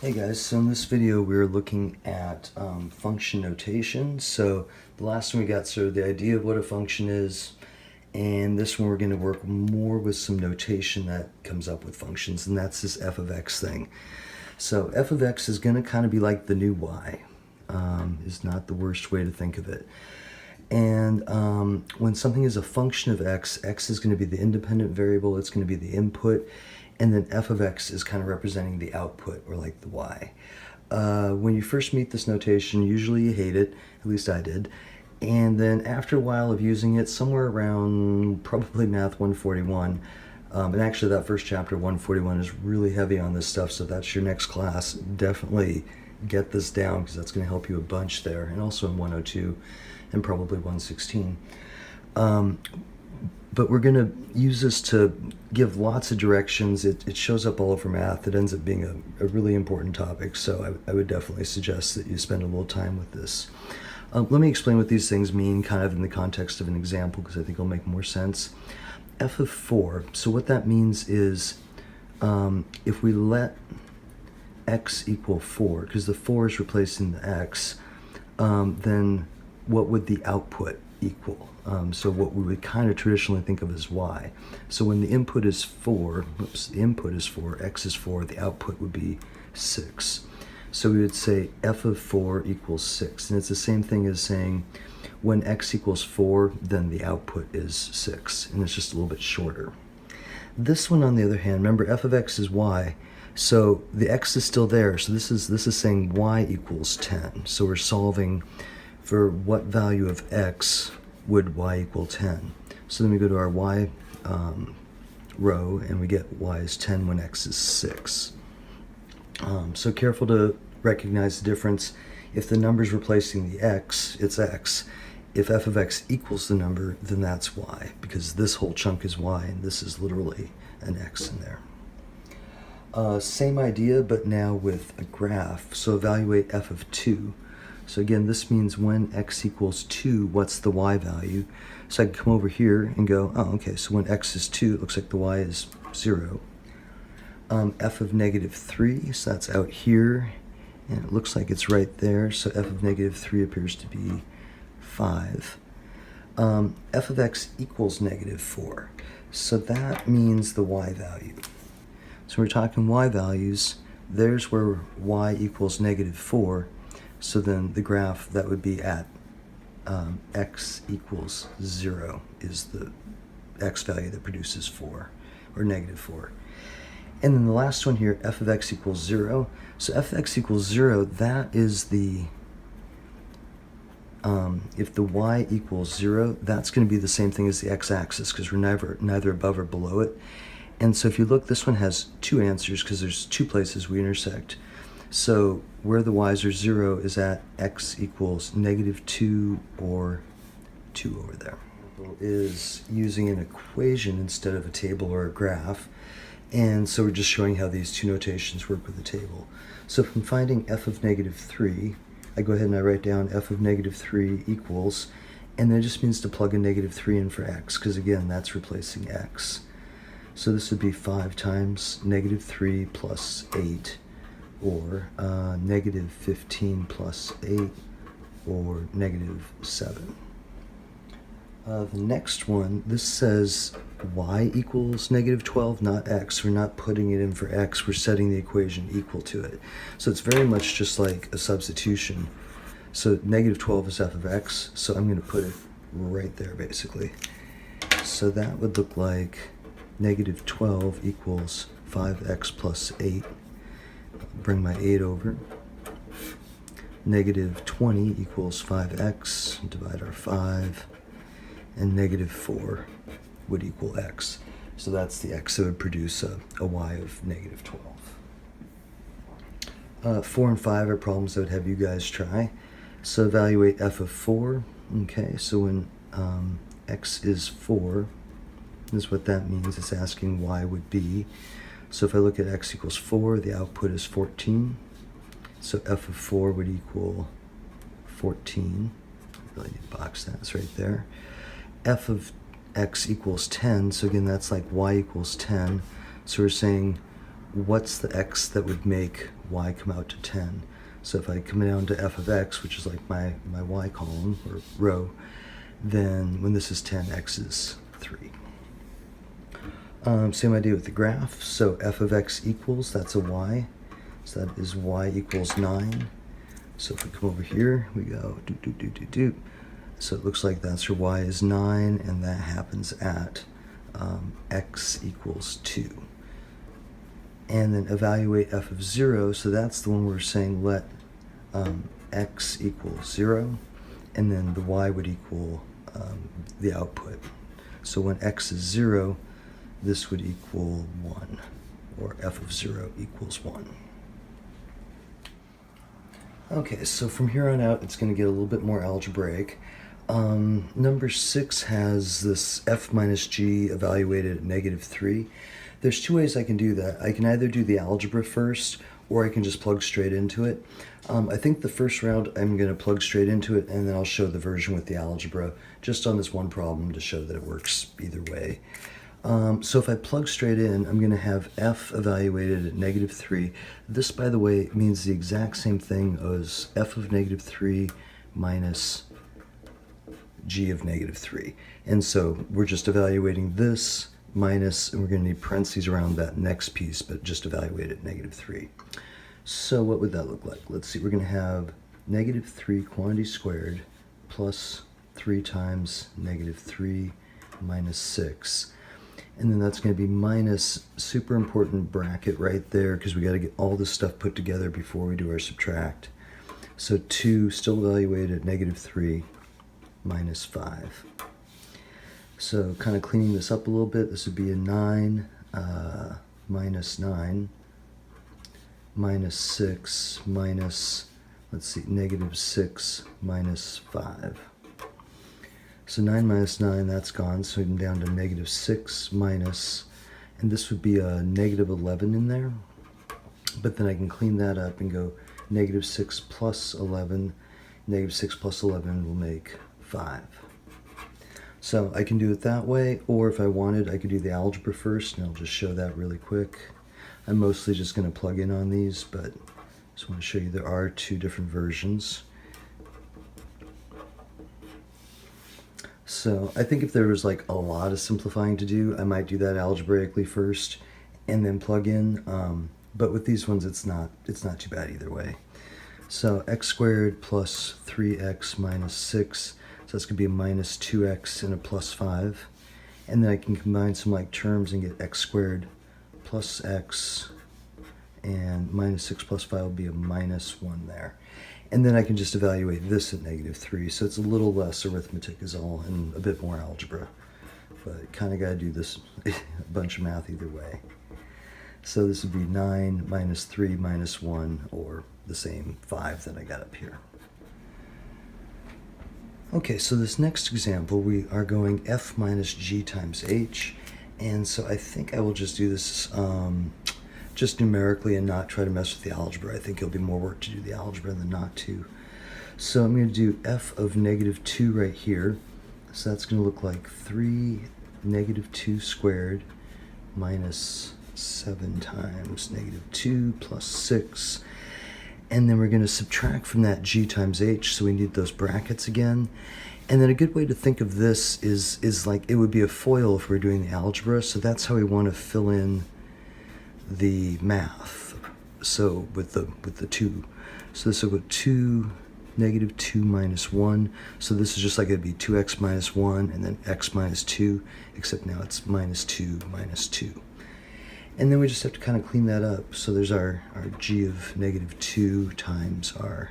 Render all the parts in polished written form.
Hey guys, so in this video we're looking at function notation. So the last one we got sort of the idea of what a function is, and this one we're going to work more with some notation that comes up with functions, and that's this f of x thing. So f of x is going to kind of be like the new y, is not the worst way to think of it. And when something is a function of x, x is going to be the independent variable, it's going to be the input, and then f of x is kind of representing the output, or like the y. When you first meet this notation, usually you hate it, at least I did, and then after a while of using it, somewhere around probably Math 141, and actually that first chapter, 141, is really heavy on this stuff, so if that's your next class, definitely get this down because that's going to help you a bunch there, and also in 102 and probably 116. But we're going to use this to give lots of directions. It shows up all over math. It ends up being a really important topic, so I would definitely suggest that you spend a little time with this. Let me explain what these things mean kind of in the context of an example, because I think it'll make more sense. F of 4, so what that means is if we let x equal 4, because the 4 is replacing the x, then what would the output equal? So what we would kind of traditionally think of as y. So when the input is 4, the input is 4, x is 4, the output would be 6. So we would say f of 4 equals 6. And it's the same thing as saying when x equals 4, then the output is 6. And it's just a little bit shorter. This one, on the other hand, remember f of x is y. So the x is still there. So this is saying y equals 10. So we're solving for what value of x would y equal 10. So then we go to our y row and we get y is 10 when x is 6. So careful to recognize the difference. If the number is replacing the x, it's x. If f of x equals the number, then that's y, because this whole chunk is y and this is literally an x in there. Same idea, but now with a graph. So evaluate f of 2. So again, this means when x equals 2, what's the y value? So I can come over here and go, oh, okay, so when x is 2, it looks like the y is 0. F of negative 3, so that's out here, and it looks like it's right there, so f of negative 3 appears to be 5. F of x equals negative 4, so that means the y value. So we're talking y values, there's where y equals negative 4, so then the graph that would be at x equals 0 is the x value that produces 4, or negative 4. And then the last one here, f of x equals 0. So f of x equals 0, that is the, if the y equals 0, that's going to be the same thing as the x-axis, because we're neither above or below it. And so if you look, this one has two answers, because there's two places we intersect. So where the y's are 0 is at x equals negative 2 or 2 over there. Is using an equation instead of a table or a graph. And so we're just showing how these two notations work with the table. So if I'm finding f of negative 3, I go ahead and I write down f of negative 3 equals, and then it just means to plug a negative 3 in for x, because again, that's replacing x. So this would be 5 times negative 3 plus 8, or negative 15 plus 8, or negative 7. The next one, this says y equals negative 12, not x. We're not putting it in for x, we're setting the equation equal to it. So it's very much just like a substitution. So negative 12 is f of x, so I'm going to put it right there basically. So that would look like negative 12 equals 5x plus 8. Bring my 8 over. Negative 20 equals 5x, divide our 5, and negative 4 would equal x. So that's the x that would produce a y of negative 12. 4 and 5 are problems that would have you guys try. So evaluate f of 4. Okay, so when x is 4, this is what that means. It's asking y would be. So if I look at x equals 4, the output is 14. So f of 4 would equal 14. Really need to box that, it's right there. F of x equals 10, so again, that's like y equals 10. So we're saying, what's the x that would make y come out to 10. So if I come down to f of x, which is like my y column or row, then when this is 10, x is 3. Same idea with the graph. So f of x equals, that's a y. So that is y equals 9. So if we come over here, we go do. So it looks like that's your y is 9, and that happens at x equals 2. And then evaluate f of 0, so that's the one we're saying let x equal 0, and then the y would equal the output. So when x is 0, this would equal 1, or f of 0 equals 1. Okay, so from here on out, it's going to get a little bit more algebraic. Number 6 has this f minus g evaluated at -3. There's two ways I can do that. I can either do the algebra first, or I can just plug straight into it. I think the first round I'm going to plug straight into it, and then I'll show the version with the algebra, just on this one problem to show that it works either way. So if I plug straight in, I'm going to have f evaluated at -3. This, by the way, means the exact same thing as f of -3 minus g of -3. And so we're just evaluating this minus, and we're going to need parentheses around that next piece, but just evaluate at -3. So what would that look like? Let's see, we're going to have -3 quantity squared plus 3 times -3 minus 6. And then that's going to be minus, super important bracket right there, because we got to get all this stuff put together before we do our subtract. So 2 still evaluated at -3 minus 5. So kind of cleaning this up a little bit, this would be a 9 minus 9 minus 6 minus, let's see, -6 minus 5. So 9 minus 9, that's gone, so I'm down to -6 minus, and this would be a -11 in there. But then I can clean that up and go -6 plus 11. -6 plus 11 will make 5. So I can do it that way, or if I wanted, I could do the algebra first, and I'll just show that really quick. I'm mostly just going to plug in on these, but I just want to show you there are two different versions. So I think if there was like a lot of simplifying to do, I might do that algebraically first and then plug in. But with these ones, it's not too bad either way. So x squared plus 3x minus 6. So that's going to be a minus 2x and a plus 5. And then I can combine some like terms and get x squared plus x, and minus 6 plus 5 will be a minus 1 there. And then I can just evaluate this at -3. So it's a little less arithmetic is all, and a bit more algebra. But kind of got to do this a bunch of math either way. So this would be 9 minus 3 minus 1, or the same 5 that I got up here. Okay, so this next example, we are going f minus g times h. And so I think I will just do this just numerically and not try to mess with the algebra. I think it'll be more work to do the algebra than not to. So I'm going to do f of -2 right here. So that's going to look like 3 -2 squared minus 7 times -2 plus 6. And then we're going to subtract from that g times h, so we need those brackets again. And then a good way to think of this is like it would be a FOIL if we're doing the algebra, so that's how we want to fill in the math. So with the 2. So this will go 2 -2 minus 1. So this is just like it'd be 2x minus 1 and then x minus 2, except now it's -2 minus 2. And then we just have to kind of clean that up. So there's our g of -2 times our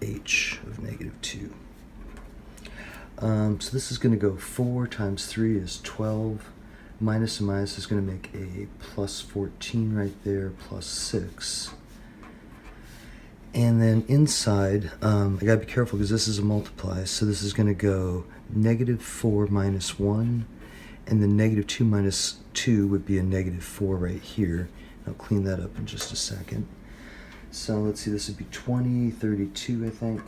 h of -2. So this is going to go 4 times 3 is 12. Minus and minus is going to make a plus 14 right there, plus 6. And then inside, I got to be careful because this is a multiply. So this is going to go -4 minus 1. And then -2 minus 2 would be a -4 right here. I'll clean that up in just a second. So let's see, this would be 20, 32, I think.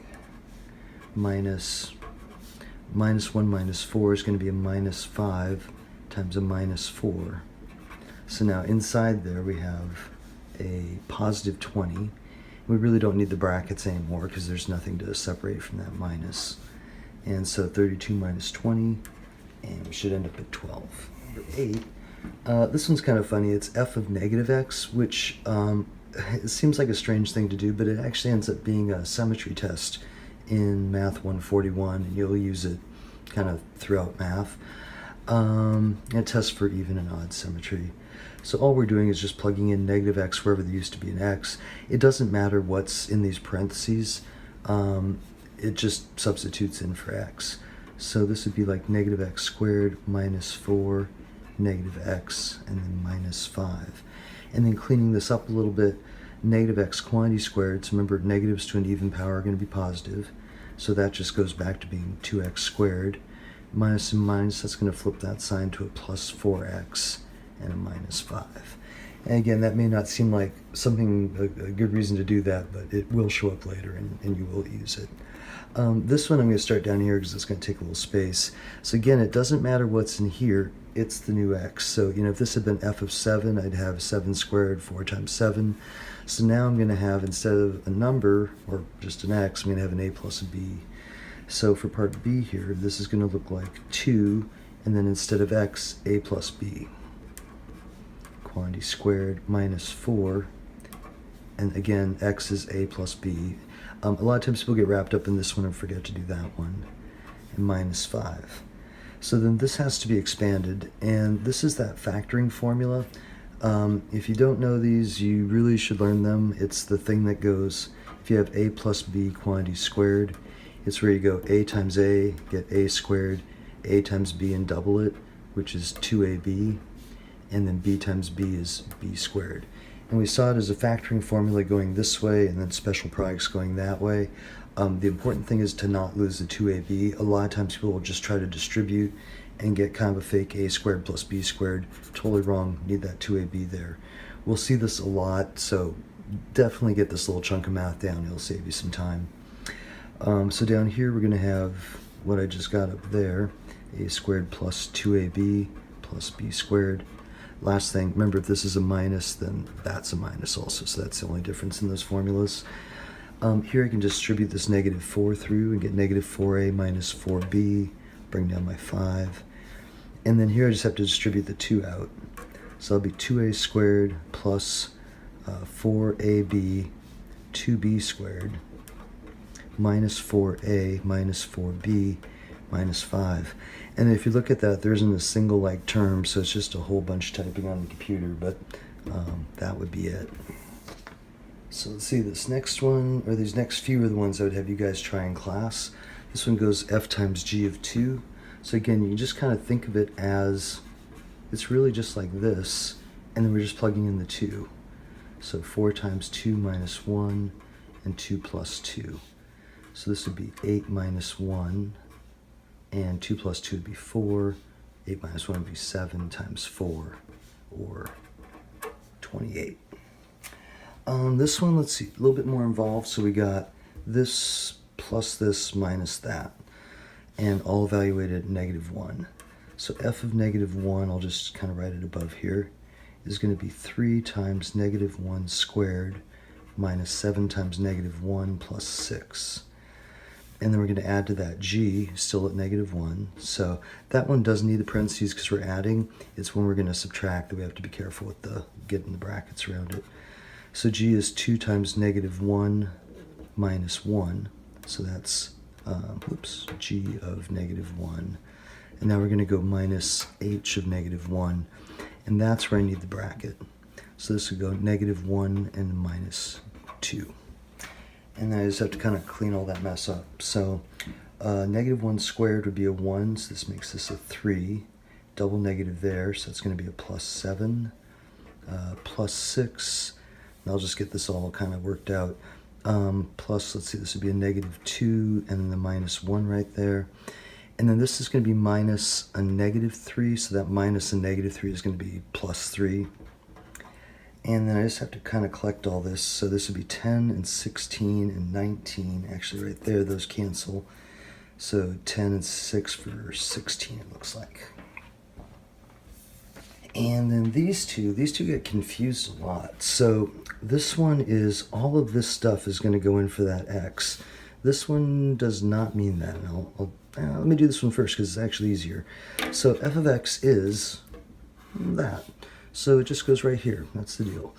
Minus 1 minus 4 is going to be a -5 times a -4. So now inside there we have a positive 20. We really don't need the brackets anymore because there's nothing to separate from that minus. And so 32 minus 20, and we should end up at 12. Number 8, this one's kind of funny. It's f of negative x, which it seems like a strange thing to do, but it actually ends up being a symmetry test in Math 141, and you'll use it kind of throughout math. A test for even and odd symmetry. So all we're doing is just plugging in negative x wherever there used to be an x. It doesn't matter what's in these parentheses. It just substitutes in for x. So this would be like negative x squared minus 4, negative x, and then minus 5. And then cleaning this up a little bit, negative x quantity squared, so remember negatives to an even power are going to be positive. So that just goes back to being 2x squared. Minus and minus, that's going to flip that sign to a plus 4x and a minus 5. And again, that may not seem like something, a good reason to do that, but it will show up later and you will use it. This one I'm going to start down here because it's going to take a little space. So again, it doesn't matter what's in here, it's the new x. So, if this had been f of 7, I'd have 7 squared, 4 times 7. So now I'm going to have, instead of a number, or just an x, I'm going to have an a plus a b. So for part b here, this is going to look like 2, and then instead of x, a plus b. Quantity squared minus 4, and again, x is a plus b. A lot of times people get wrapped up in this one and forget to do that one. And minus 5. So then this has to be expanded, and this is that factoring formula. If you don't know these, you really should learn them. It's the thing that goes, if you have a plus b quantity squared, it's where you go a times a, get a squared, a times b and double it, which is 2ab, and then b times b is b squared. And we saw it as a factoring formula going this way and then special products going that way. The important thing is to not lose the 2ab. A lot of times people will just try to distribute and get kind of a fake a squared plus b squared. Totally wrong, need that 2ab there. We'll see this a lot, so definitely get this little chunk of math down, it'll save you some time. So down here we're going to have what I just got up there, a squared plus 2ab plus b squared. Last thing, remember if this is a minus, then that's a minus also, so that's the only difference in those formulas. Here I can distribute this negative 4 through and get negative 4a minus 4b, bring down my 5. And then here I just have to distribute the 2 out. So that'll be 2a squared plus 4ab, 2b squared, minus 4a minus 4b minus 5. And if you look at that, there isn't a single like term, so it's just a whole bunch typing on the computer, but that would be it. So let's see, this next one, or these next few are the ones I would have you guys try in class. This one goes f times g of 2. So again, you can just kind of think of it as, it's really just like this, and then we're just plugging in the 2. So 4 times 2 minus 1, and 2 plus 2. So this would be 8 minus 1, and 2 plus 2 would be 4. 8 minus 1 would be 7 times 4, or 28. This one, let's see, a little bit more involved. So we got this plus this minus that, and all evaluated at negative 1. So f of negative 1, I'll just kind of write it above here, is going to be 3 times negative 1 squared minus 7 times negative 1 plus 6. And then we're going to add to that g, still at negative 1. So that one doesn't need the parentheses because we're adding. It's when we're going to subtract that we have to be careful with the getting the brackets around it. So g is 2 times negative 1 minus 1. So that's, g of negative 1. And now we're going to go minus h of negative 1. And that's where I need the bracket. So this would go negative 1 and minus 2. And then I just have to kind of clean all that mess up. So negative 1 squared would be a 1, so this makes this a 3. Double negative there, so it's going to be a plus 7. Plus 6, and I'll just get this all kind of worked out. Plus, let's see, this would be a negative 2, and then the minus 1 right there. And then this is going to be minus a negative 3, so that minus a negative 3 is going to be plus 3. And then I just have to kind of collect all this. So this would be 10 and 16 and 19. Actually, right there, those cancel. So 10 and 6 for 16, it looks like. And then these two get confused a lot. So this one is, all of this stuff is going to go in for that x. This one does not mean that. And let me do this one first because it's actually easier. So f of x is that. So it just goes right here. That's the deal.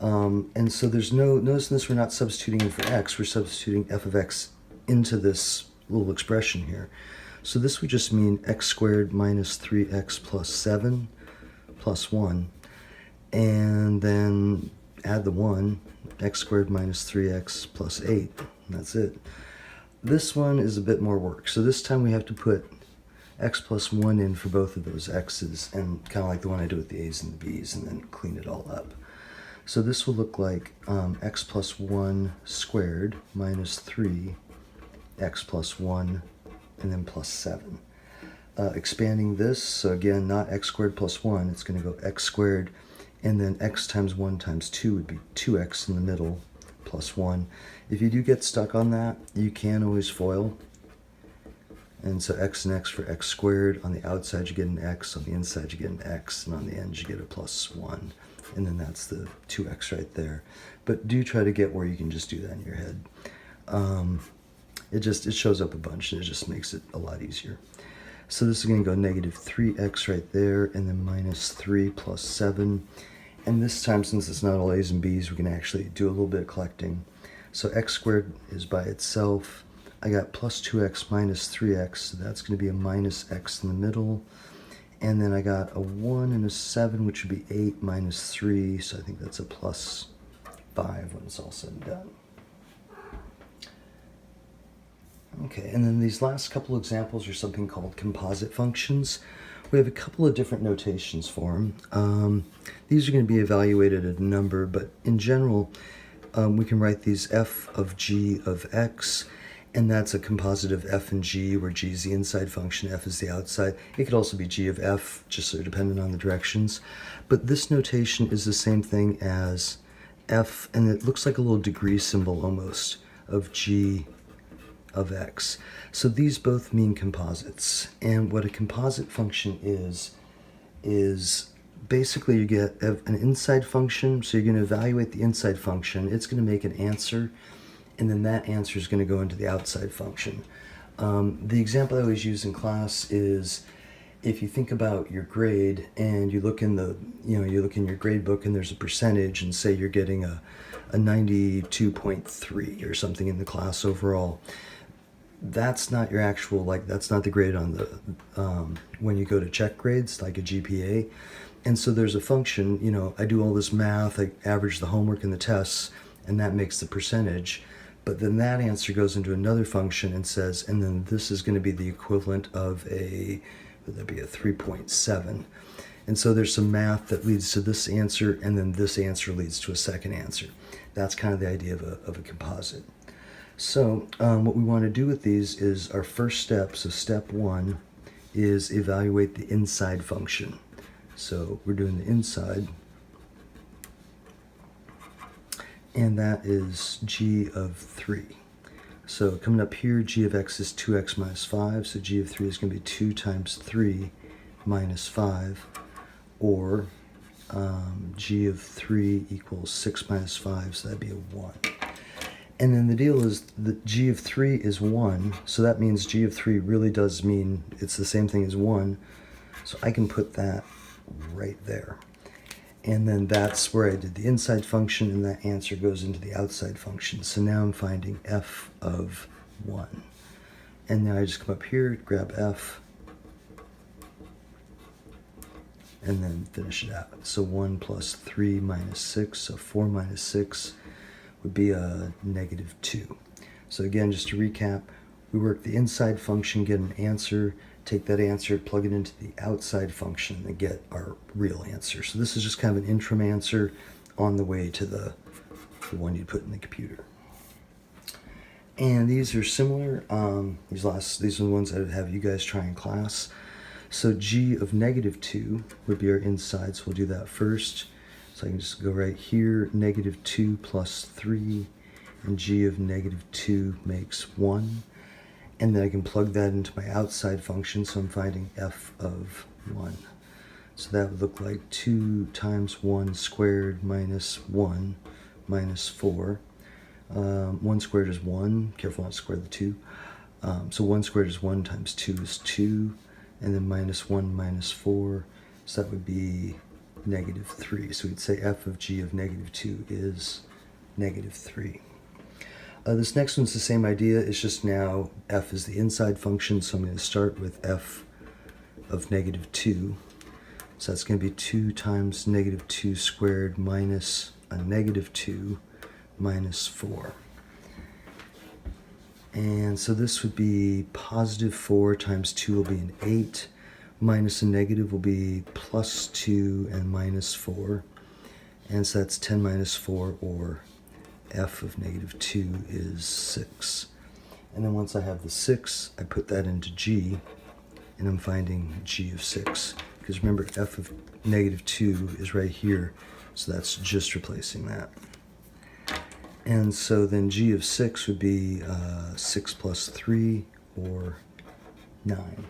And so there's notice in this we're not substituting in for x, we're substituting f of x into this little expression here. So this would just mean x squared minus 3x plus 7 plus 1, and then add the 1, x squared minus 3x plus 8, and that's it. This one is a bit more work, so this time we have to put x plus 1 in for both of those x's, and kind of like the one I did with the a's and the b's, and then clean it all up. So this will look like x plus 1 squared minus 3 x plus 1 and then plus 7. Expanding this, so again, not x squared plus 1, it's going to go x squared, and then x times 1 times 2 would be 2x in the middle plus 1. If you do get stuck on that, you can always FOIL. And so x and x for x squared. On the outside you get an x, on the inside you get an x, and on the end you get a plus 1. And then that's the 2x right there. But do try to get where you can just do that in your head. It shows up a bunch, and it just makes it a lot easier. So this is going to go negative 3x right there, and then minus 3 plus 7. And this time, since it's not all a's and b's, we can actually do a little bit of collecting. So x squared is by itself. I got plus 2x minus 3x, so that's going to be a minus x in the middle. And then I got a 1 and a 7, which would be 8 minus 3, so I think that's a plus 5 when it's all said and done. Okay, and then these last couple examples are something called composite functions. We have a couple of different notations for them. These are going to be evaluated at a number, but in general, we can write these f of g of x, and that's a composite of f and g, where g is the inside function, f is the outside. It could also be g of f, just so dependent on the directions. But this notation is the same thing as f, and it looks like a little degree symbol almost, of g of x. So these both mean composites. And what a composite function is basically you get an inside function, so you're going to evaluate the inside function. It's going to make an answer, and then that answer is going to go into the outside function. The example I always use in class is if you think about your grade and you look in your grade book and there's a percentage, and say you're getting a 92.3 or something in the class overall. That's not your actual, that's not the grade on the when you go to check grades, like a GPA. And so there's a function, I do all this math, I average the homework and the tests, and that makes the percentage. But then that answer goes into another function and says, and then this is going to be the equivalent of would that be a 3.7? And so there's some math that leads to this answer, and then this answer leads to a second answer. That's kind of the idea of a composite. So what we want to do with these is our first step. So step 1 is evaluate the inside function. So we're doing the inside, and that is g of 3. So coming up here, g of x is 2x minus 5, so g of 3 is going to be 2 times 3 minus 5, or g of 3 equals 6 minus 5, so that'd be a 1. And then the deal is that g of 3 is 1, so that means g of 3 really does mean it's the same thing as 1, so I can put that right there. And then that's where I did the inside function, and that answer goes into the outside function. So now I'm finding f of 1. And now I just come up here, grab f, and then finish it out. So 1 plus 3 minus 6, so 4 minus 6 would be a negative 2. So again, just to recap, we work the inside function, get an answer, take that answer, plug it into the outside function, and get our real answer. So this is just kind of an interim answer on the way to the one you put in the computer. And these are similar. These are the ones I would have you guys try in class. So g of negative 2 would be our inside, so we'll do that first. So I can just go right here, negative 2 plus 3, and g of negative 2 makes 1. And then I can plug that into my outside function, so I'm finding f of 1. So that would look like 2 times 1 squared minus 1 minus 4. 1 squared is 1. Careful not to square the 2. So 1 squared is 1 times 2 is 2. And then minus 1 minus 4. So that would be negative 3. So we'd say f of g of negative 2 is negative 3. This next one's the same idea. It's just now f is the inside function. So I'm going to start with f of negative 2. So that's going to be 2 times negative 2 squared minus a negative 2 minus 4. And so this would be positive 4 times 2 will be an 8. Minus a negative will be plus 2 and minus 4. And so that's 10 minus 4, or f of negative 2 is 6. And then once I have the 6, I put that into g, and I'm finding g of 6. Because remember, f of negative 2 is right here, so that's just replacing that. And so then g of 6 would be 6 plus 3, or 9.